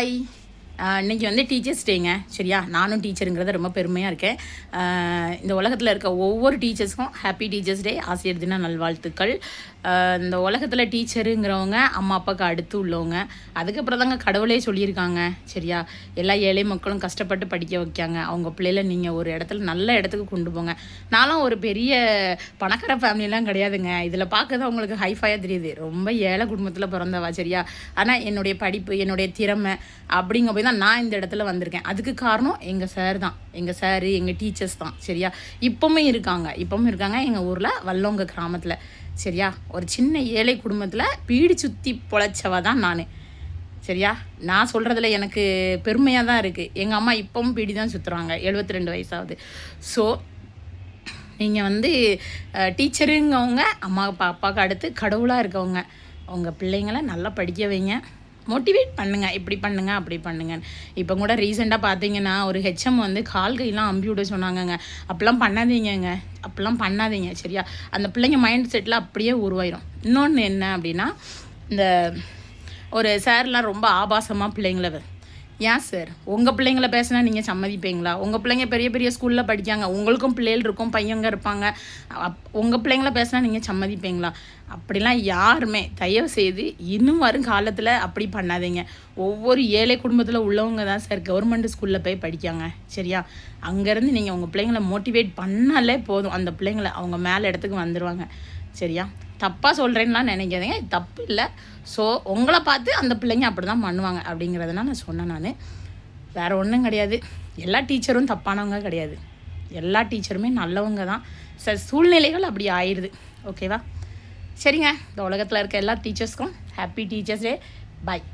Hi. இன்றைக்கி வந்து teachers டேங்க. சரியா, நானும் டீச்சருங்கிறத ரொம்ப பெருமையாக இருக்கேன். இந்த உலகத்தில் இருக்க ஒவ்வொரு டீச்சர்ஸ்க்கும் ஹாப்பி டீச்சர்ஸ் டே, ஆசிரியர் தின நல்வாழ்த்துக்கள். இந்த உலகத்தில் டீச்சருங்கிறவங்க அம்மா அப்பாவுக்கு அடுத்து உள்ளவங்க. அதுக்கப்புறம் தாங்க கடவுளே சொல்லியிருக்காங்க. சரியா, எல்லா ஏழை மக்களும் கஷ்டப்பட்டு படிக்க வைக்காங்க. அவங்க பிள்ளைகளை நீங்கள் ஒரு இடத்துல நல்ல இடத்துக்கு கொண்டு போங்க. நானும் ஒரு பெரிய பணக்கார ஃபேமிலிலாம் கிடையாதுங்க. இதில் பார்க்கறது அவங்களுக்கு ஹைஃபையாக தெரியுது. ரொம்ப ஏழை குடும்பத்தில் பிறந்தவா. சரியா, ஆனால் என்னுடைய படிப்பு, என்னுடைய திறமை அப்படிங்க போய் தான் நான் இந்த இடத்துல வந்திருக்கேன். அதுக்கு காரணம் எங்கள் சார் தான். எங்கள் சாரு, எங்கள் டீச்சர்ஸ் தான். சரியா, இப்போவும் இருக்காங்க எங்கள் ஊரில் வல்லோங்க கிராமத்தில். சரியா, ஒரு சின்ன ஏழை குடும்பத்தில் பீடி சுற்றி பொழைச்சவா தான் நான். சரியா, நான் சொல்கிறதுல எனக்கு பெருமையாக தான் இருக்குது. எங்கள் அம்மா இப்போவும் பீடி தான் சுற்றுறாங்க. 72 வயசாகுது. ஸோ நீங்கள் வந்து டீச்சருங்கவங்க அம்மா அப்பாவுக்கு அடுத்து கடவுளாக இருக்கவங்க. உங்கள் பிள்ளைங்களை நல்லா படிக்க வைங்க, மோட்டிவேட் பண்ணுங்கள். இப்படி பண்ணுங்கள், அப்படி பண்ணுங்க. இப்போ கூட ரீசெண்டாக பார்த்தீங்கன்னா ஒரு ஹெச்எம் வந்து கால் கையெல்லாம் அம்பி விட சொன்னாங்கங்க. அப்படிலாம் பண்ணாதீங்க. சரியா, அந்த பிள்ளைங்க மைண்ட் செட்டில் அப்படியே உருவாயிரும். இன்னொன்று என்ன அப்படின்னா, இந்த ஒரு சார்லாம் ரொம்ப ஆபாசமாக பிள்ளைங்கள ஏன் சார் உங்கள் பிள்ளைங்கள பேசினா நீங்கள் சம்மதிப்பீங்களா? உங்கள் பிள்ளைங்க பெரிய பெரிய ஸ்கூலில் படிக்காங்க, உங்களுக்கும் பிள்ளைகள் இருக்கும், பையங்க இருப்பாங்க. உங்கள் பிள்ளைங்கள பேசினா நீங்கள் சம்மதிப்பீங்களா? அப்படிலாம் யாருமே தயவு செய்து இன்னும் வரும் காலத்தில் அப்படி பண்ணாதீங்க. ஒவ்வொரு ஏழை குடும்பத்தில் உள்ளவங்க தான் சார் கவர்மெண்ட் ஸ்கூலில் போய் படிக்காங்க. சரியா, அங்கேருந்து நீங்கள் உங்கள் பிள்ளைங்கள மோட்டிவேட் பண்ணாலே போதும், அந்த பிள்ளைங்கள அவங்க மேலே இடத்துக்கு வந்துடுவாங்க. சரியா, தப்பாக சொல்கிறேன்லாம் நினைக்காதீங்க, தப்பு இல்லை. ஸோ உங்களை பார்த்து அந்த பிள்ளைங்க அப்படி தான் பண்ணுவாங்க அப்படிங்கிறதுனா நான் சொன்னேன். நான் வேறு ஒன்றும் கிடையாது. எல்லா டீச்சரும் தப்பானவங்க கிடையாது, எல்லா டீச்சருமே நல்லவங்க தான். சார் சூழ்நிலைகள் அப்படி ஆயிடுது. ஓகேவா? சரிங்க, இந்த உலகத்தில் இருக்க எல்லா டீச்சர்ஸ்க்கும் ஹாப்பி டீச்சர்ஸ் டே. பாய்.